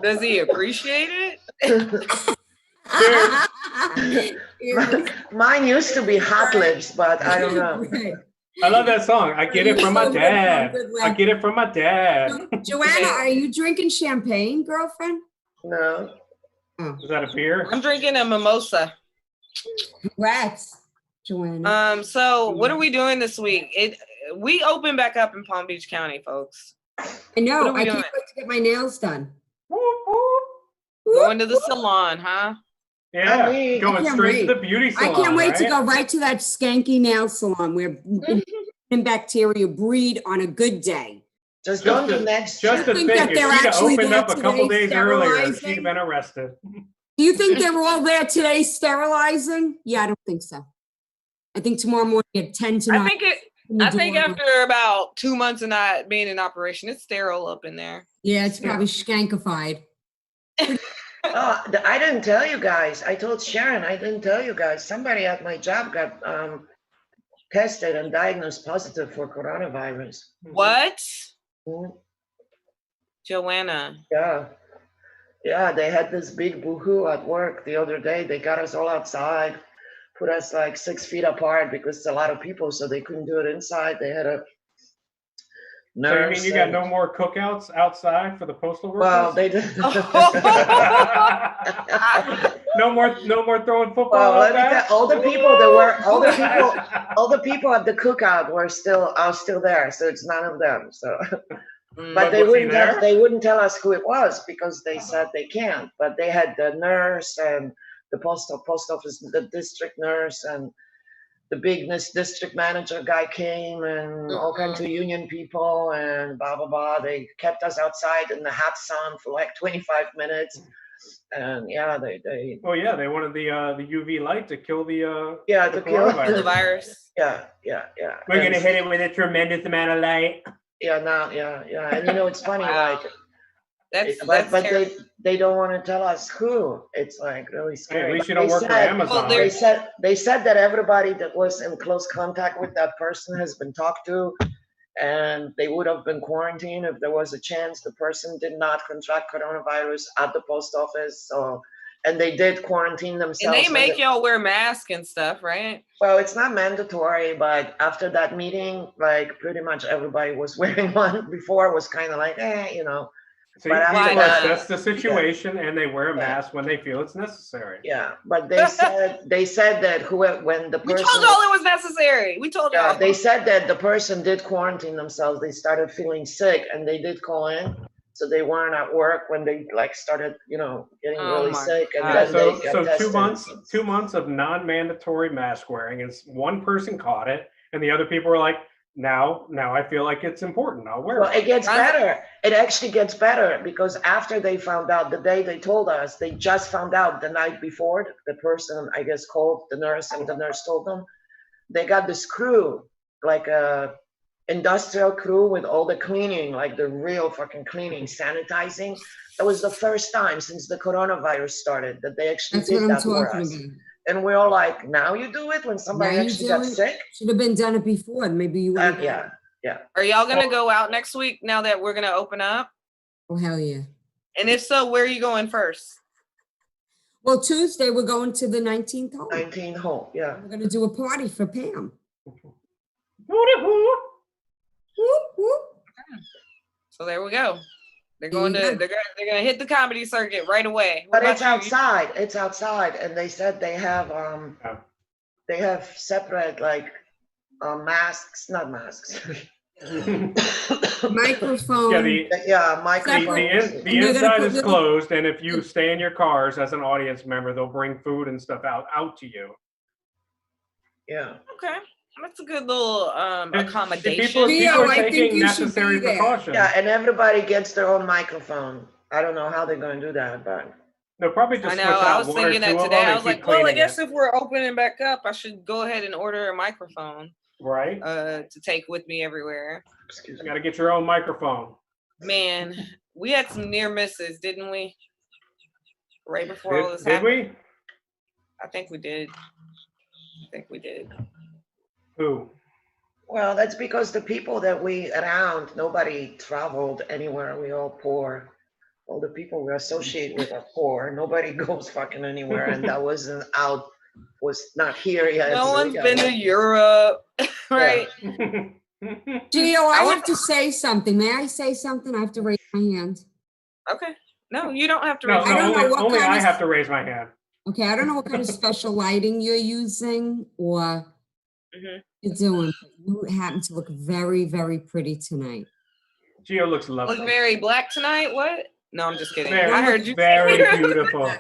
Does he appreciate it? Mine used to be Hot Lips, but I don't know. I love that song. I get it from my dad. I get it from my dad. Joanna, are you drinking champagne, girlfriend? No. Oh. Is that a beer? I'm drinking a mimosa. Congrats, Joanna. So what are we doing this week? We open back up in Palm Beach County, folks. I know. I can't wait to get my nails done. Going to the salon, huh? Yeah, going straight to the beauty salon. I can't wait to go right to that skanky nail salon where bacteria breed on a good day. Just go to next. Just to think, if she'd opened up a couple days earlier, she'd been arrested. Do you think they were all there today sterilizing? Yeah, I don't think so. I think tomorrow morning at 10 to 9. I think after about 2 months of not being in operation, it's sterile up in there. Yeah, it's probably skankified. Oh, I didn't tell you guys. I told Sharon, I didn't tell you guys. Somebody at my job got tested and diagnosed positive for coronavirus. What? Mm-hmm. Joanna. Yeah, they had this big boo-hoo at work the other day. They got us all outside, put us like 6 feet apart because it's a lot of people, so they couldn't do it inside. They had a nurse. So you mean you got no more cookouts outside for the postal workers? Well, they did. No more throwing football. Well, let me tell all the people that were all the people at the cookout are still there. So it's none of them. So. But they wouldn't tell us who it was because they said they can't. But they had the nurse and the post office, the district nurse, and the bigness district manager guy came and all kinds of union people and blah, blah, blah. They kept us outside in the hot sun for like 25 minutes. And yeah, they Oh yeah, they wanted the UV light to kill the to kill the virus. Yeah. We're gonna hit it with a tremendous amount of light. Yeah, now, yeah. And it's funny, Wow. like, That's but terrible. they don't want to tell us who. It's like really Hey, scary. at least you But don't they work for said- Amazon. Well, They said that everybody that was in close contact with that person has been talked to, and they would have been quarantined if there was a chance the person did not contract coronavirus at the post office. So, and they did quarantine themselves. And they when make y'all wear masks and stuff, right? Well, it's not mandatory, but after that meeting, like pretty much everybody was wearing one. Before it was kind of like, See, but people Why not? assess the situation and they wear a mask when they feel it's necessary. Yeah, but they said that when the We person told y'all it was necessary. We told y'all. they said that the person did quarantine themselves. They started feeling sick and they did call in, so they weren't at work when they like started, getting Oh really my sick, and God. then So they got so tested. 2 months of non-mandatory mask wearing, and one person caught it, and the other people were like, now I feel like it's important. I'll wear Well, it. it gets better. It actually gets better because after they found out, the day they told us, they just found out the night before. The person, I guess, called the nurse, and the nurse told them they got this crew, like a industrial crew with all the cleaning, like the real fucking cleaning, sanitizing. It was the first time since the coronavirus started that they actually That's did what I'm that for talking us. about. And we're all like, now you do it when somebody Now you actually do got it? sick? Should have been done it before. Maybe you would. Yeah. Are y'all gonna go out next week now that we're gonna open up? Oh, hell yeah. And if so, where are you going first? Well, Tuesday, we're going to the 19th hole. 19 home, yeah. We're going to do a party for Pam. Woo-hoo. Whoop, whoop. So there we go. They're There going you to go. they're gonna hit the comedy circuit right away. What But it's about you? outside. It's outside, and they said they have separate like masks, not masks. Microphone. Microphones. The And they're gonna inside put is little- closed, and if you stay in your cars as an audience member, they'll bring food and stuff out to you. Yeah. Okay. That's a good little accommodation. People Leo, are I think taking you should necessary be there. precautions. Yeah, and everybody gets their own microphone. I don't know how they're going to do that, but They'll probably just I switch know. I out was one or thinking two that of today. them I and was keep like, well, I cleaning guess it. if we're opening back up, I should go ahead and order a microphone Right? to take with me everywhere. excuse You me. got to get your own microphone. Man, we had some near misses, didn't we? Right before all this Did happened. we? I think we did. Who? Well, that's because the people that we around, nobody traveled anywhere. We all poor. All the people we associate with are poor. Nobody goes fucking anywhere, and that was not here yet. No so we one's got been it. to Europe, right? Gio, I have to say something. May I say something? I have to raise my hand. Okay. No, you don't have to No, raise I don't know what only kind I of- have to raise my hand. Okay, I don't know what kind of special lighting you're using or you're doing. You happen to look very, very pretty tonight. Gio looks Look lovely. very black tonight. What? No, I'm just kidding. Very, I heard you. very beautiful.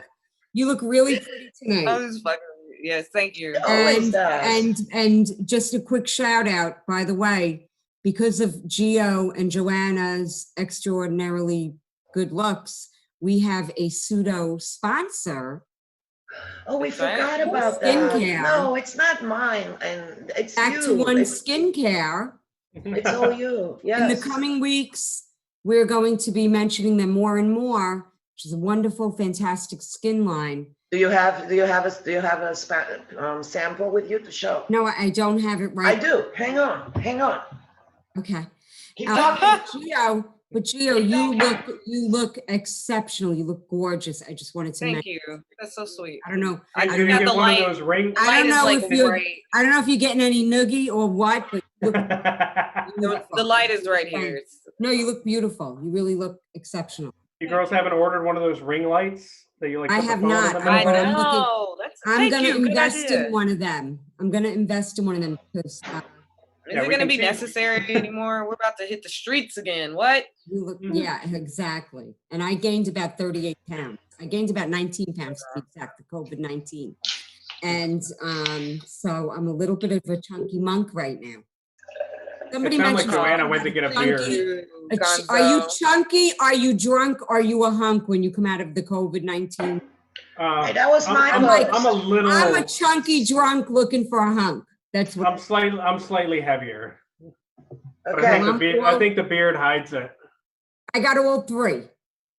You look really pretty tonight. I was just fucking. Yes, thank you. Always does. And just a quick shout out, by the way, because of Gio and Joanna's extraordinarily good looks, we have a pseudo sponsor. Oh, we That's right. forgot about that. Skincare. No, it's not mine, and it's Back you. to One It's, Skincare. it's all you. Yes. In the coming weeks, we're going to be mentioning them more and more, which is a wonderful, fantastic skin line. Do you have a sample with you to show? No, I don't have it I right. do. Hang on. Okay. Keep talking. Gio, you look exceptional. You look gorgeous. I just wanted to Thank mention. you. That's so sweet. I don't know. I You do didn't got get the one light. of those ring. I Light don't is know like if you're. right. I don't know if you're getting any noogie or what, but you look The beautiful. light is right here. It's- No, you look beautiful. You really look exceptional. You girls haven't ordered one of those ring lights that you like? I put the have phone in not. the I'm middle I of? I'm looking- know. That's. I'm Thank going to you. Good invest idea. in one of them. I'm going to invest in one of them because Is Yeah, it we going to can be see- necessary anymore? We're about to hit the streets again. What? you look. Mhm. Yeah, exactly. And I gained about 38 pounds. I gained about 19 pounds to be exact. The COVID-19. And so I'm a little bit of a chunky monk right now. Somebody It sounded like mentioned Joanna went to get a beer. chunky. Are you chunky? Are you drunk? Are you a hunk when you come out of the COVID-19? Hey, that was my I'm a little. I'm a chunky drunk looking for a hunk. That's what I'm slightly heavier. But Okay. I think the beard hides it. I got all three.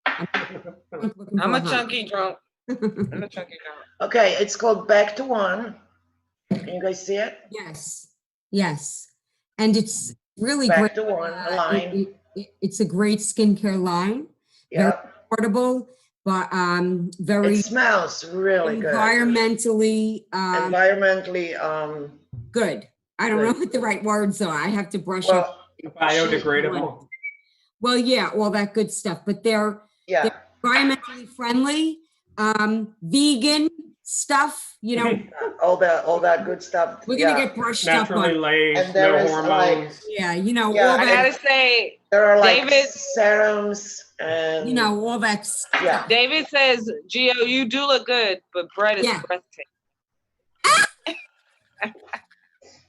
I'm a chunky drunk. I'm a chunky drunk. Okay, it's called Back to One. Can you guys see it? Yes. And it's really Back great. to One, a line. It's a great skincare line. Yeah. Very affordable, but very It smells really good. environmentally good. I don't know what the right words are. I have to brush up. Biodegradable. Well, yeah, all that good stuff. But they're environmentally friendly, vegan stuff, you know. all that good stuff. We're gonna get brushed up on. Naturally laced, And there no is, hormones. You know, Yeah, all I that, gotta say, there are like David- serums and you know, all that stuff. Yeah. David says, Gio, you do look good, but Brett is breathtaking.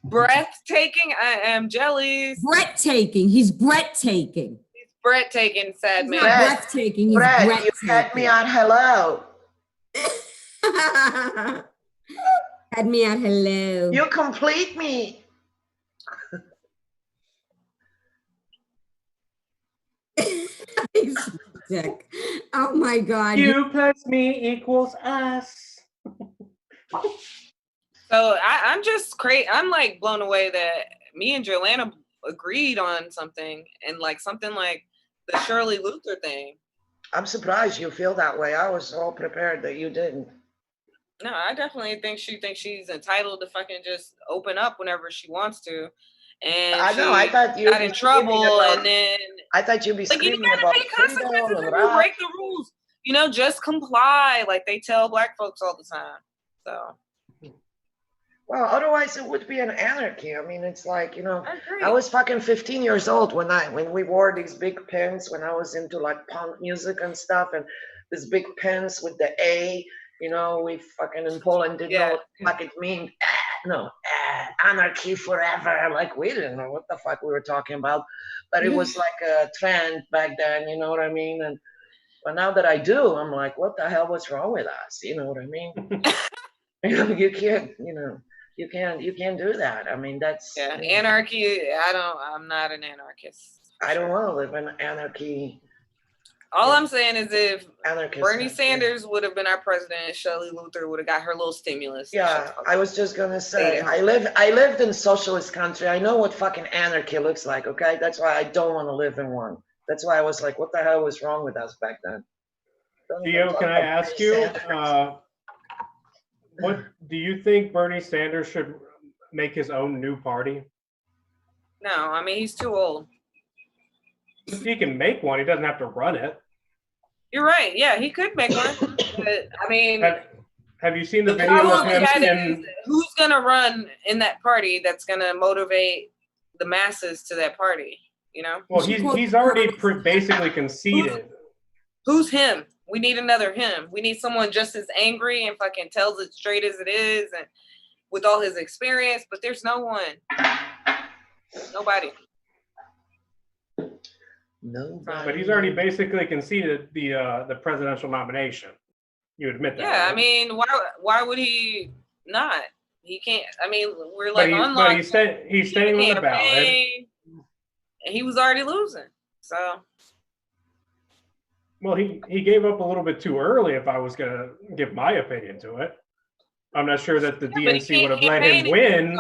Breathtaking? I am jealous. Breathtaking. He's breathtaking. He's breathtaking, sad He's man. not breathtaking. He's Brett, breathtaking. you had me on hello. Had me at hello. You complete me. He's sick. Oh my God. You plus me equals us. So I'm just crazy. I'm like blown away that me and Joanna agreed on something, and like something like the Shirley Luther thing. I'm surprised you feel that way. I was all prepared that you didn't. No, I definitely think she thinks she's entitled to fucking just open up whenever she wants to. And I know. I thought you got in trouble, and then I thought you'd be like you screaming gotta about pay consequences freedom if and you rap. break the rules. You know, just comply, like they tell Black folks all the time. So. Well, otherwise it would be an anarchy. I mean, it's like, you know, I agree. I was fucking 15 years old when we wore these big pins, when I was into like punk music and stuff, and these big pins with the A, you know, we fucking in Poland didn't know what the fuck it mean. Anarchy forever. Like we didn't know what the fuck we were talking about, but it was like a trend back then, you know what I mean? And but now that I do, I'm like, what the hell was wrong with us? You know what I mean? You know, you can't, you know. You can't do that. I mean, that's anarchy. I'm not an anarchist. I don't want to live in anarchy. All I'm saying is if Anarchist Bernie Sanders would have been our president, Shirley Luther would have got her little stimulus. Yeah, I was just gonna say I lived in socialist country. I know what fucking anarchy looks like, okay? That's why I don't want to live in one. That's why I was like, what the hell was wrong with us back then? Gio, can I ask you, what do you think Bernie Sanders should make his own new party? No, I mean, he's too old. He can make one. He doesn't have to run it. You're right. Yeah, he could make one. But, I mean, have you seen the video of him? Who's going to run in that party that's going to motivate the masses to that party? You know? Well, he's already basically conceded. Who's him? We need another him. We need someone just as angry and fucking tells it straight as it is and with all his experience, but there's no one. Nobody. Nobody. But he's already basically conceded the presidential nomination. You admit that? Yeah, right? I mean, why would he not? He can't. I mean, we're like but he's staying on the ballot. And he was already losing. So. Well, he gave up a little bit too early. If I was gonna give my opinion to it, I'm not sure that the DNC would have let him win.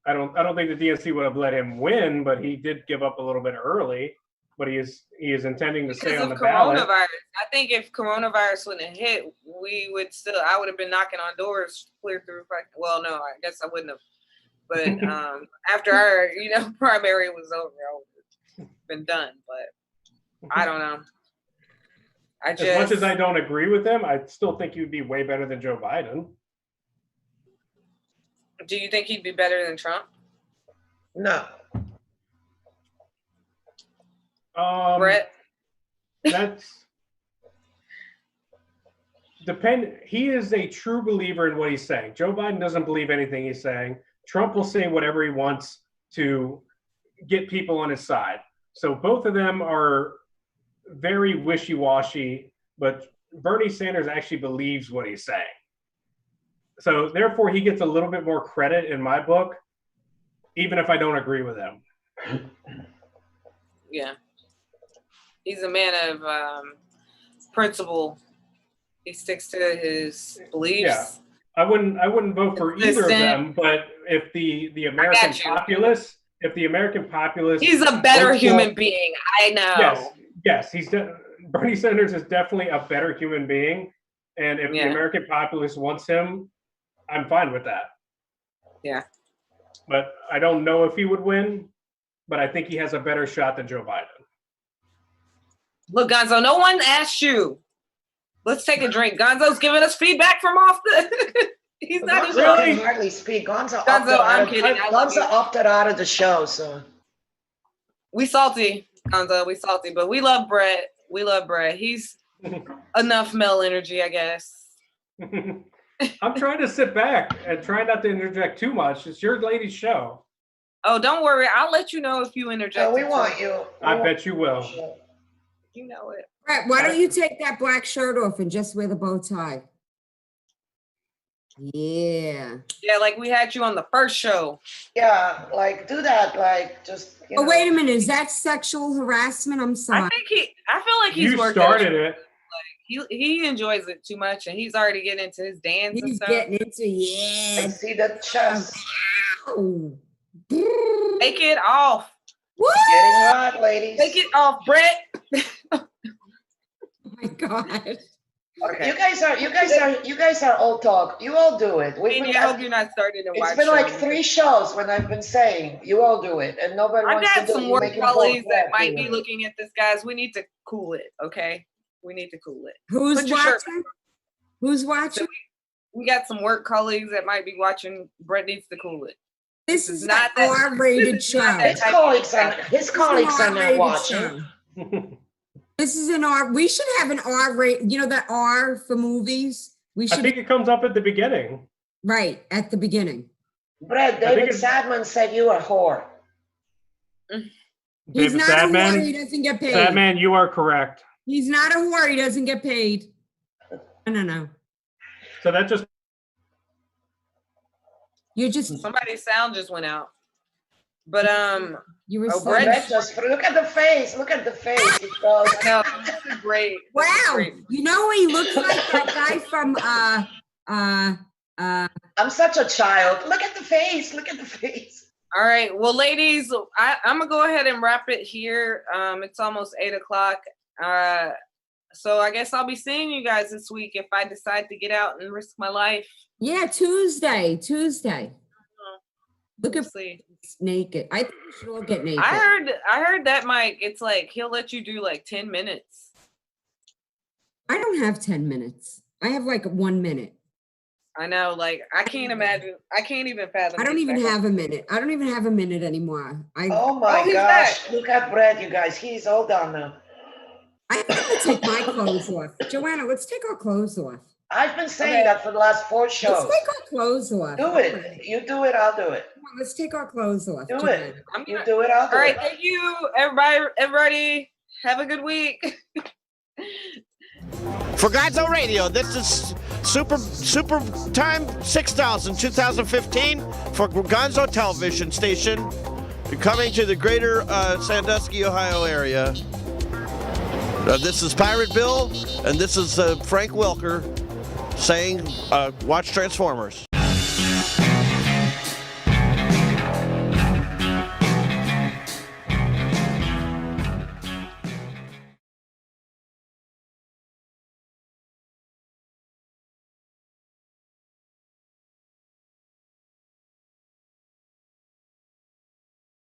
I don't think the DNC would have let him win, but he did give up a little bit early. But he is intending to stay on the ballot. I think if coronavirus wouldn't have hit, I would have been knocking on doors clear through. Well, no, I guess I wouldn't have. But after our primary was over, I would have been done. But I don't know. As much as I don't agree with him, I still think he'd be way better than Joe Biden. Do you think he'd be better than Trump? No. Brett? He is a true believer in what he's saying. Joe Biden doesn't believe anything he's saying. Trump will say whatever he wants to get people on his side. So both of them are very wishy-washy, but Bernie Sanders actually believes what he's saying. So therefore, he gets a little bit more credit in my book, even if I don't agree with him. Yeah. He's a man of principle. He sticks to his beliefs. Yeah. I wouldn't vote for either of them, but if the American populace, he's a better human being. I know. Yes, Bernie Sanders is definitely a better human being, and if the American populace wants him, I'm fine with that. Yeah. But I don't know if he would win, but I think he has a better shot than Joe Biden. Look, Gonzo, no one asked you. Let's take a drink. Gonzo's giving us feedback from off the. He's not even really hardly speak. Gonzo opted out of the show, so we salty, Gonzo. We salty, but we love Brett. We love Brett. He's enough male energy, I guess. I'm trying to sit back and try not to interject too much. It's your lady's show. Oh, don't worry. I'll let you know if you interject. No, we want you. I bet you will. You know it. Brett, why don't you take that black shirt off and just wear the bow tie? Yeah. Yeah, like we had you on the first show. Yeah, like do that, like just. Oh, wait a minute. Is that sexual harassment? I'm sorry. I feel like he's working. You started it. Like, he enjoys it too much, and he's already getting into his dance and stuff. He's getting into I see the chest. Oh. Take it off. What? Getting hot, ladies. Take it off, Brett. Oh my God. Okay. You guys are all talk. You all do it. I hope you're not starting to watch. It's been like 3 shows when I've been saying you all do it, and nobody wants to do it. I've got some work colleagues that might be looking at this, guys. We need to cool it, okay? We need to cool it. Who's watching? Who's watching? So we got some work colleagues that might be watching. Brett needs to cool it. This is not an R-rated show. His colleagues are not watching. This is an R. We should have an R-rated. You know that R for movies. I think it comes up at the beginning. Right at the beginning. Brett, David Sadman said you a whore. He's not a whore. He doesn't get paid. Sadman, you are correct. He's not a whore. He doesn't get paid. No. So that just. You just. Somebody's sound just went out. But you were Brett just look at the face. Look at the face. It goes. No, this is great. Wow. Great. You know he looks like that guy from I'm such a child. Look at the face. Look at the face. All right. Well, ladies, I'm gonna go ahead and wrap it here. It's almost 8:00. So I guess I'll be seeing you guys this week if I decide to get out and risk my life. Yeah, Tuesday. Look at naked. I think we should all get naked. I heard that Mike. It's like he'll let you do like 10 minutes. I don't have 10 minutes. I have like 1 minute. I know. Like I can't imagine. I can't even fathom. I don't even have a minute. I don't even have a minute anymore. Oh my gosh! Back. Look at Brett, you guys. He's all done now. I have to take my clothes off. Joanna, let's take our clothes off. I've been saying that for the last 4 shows. Let's take our clothes off. Do it. You do it, I'll do it. Come on, let's take our clothes off. Do it. You do it, I'll do it. All right, thank you, everybody. Have a good week. For Gonzo Radio, this is Super Time 6000 2015 for Gonzo Television Station. Coming to the greater Sandusky, Ohio area. This is Pirate Bill, and this is Frank Welker saying, watch Transformers.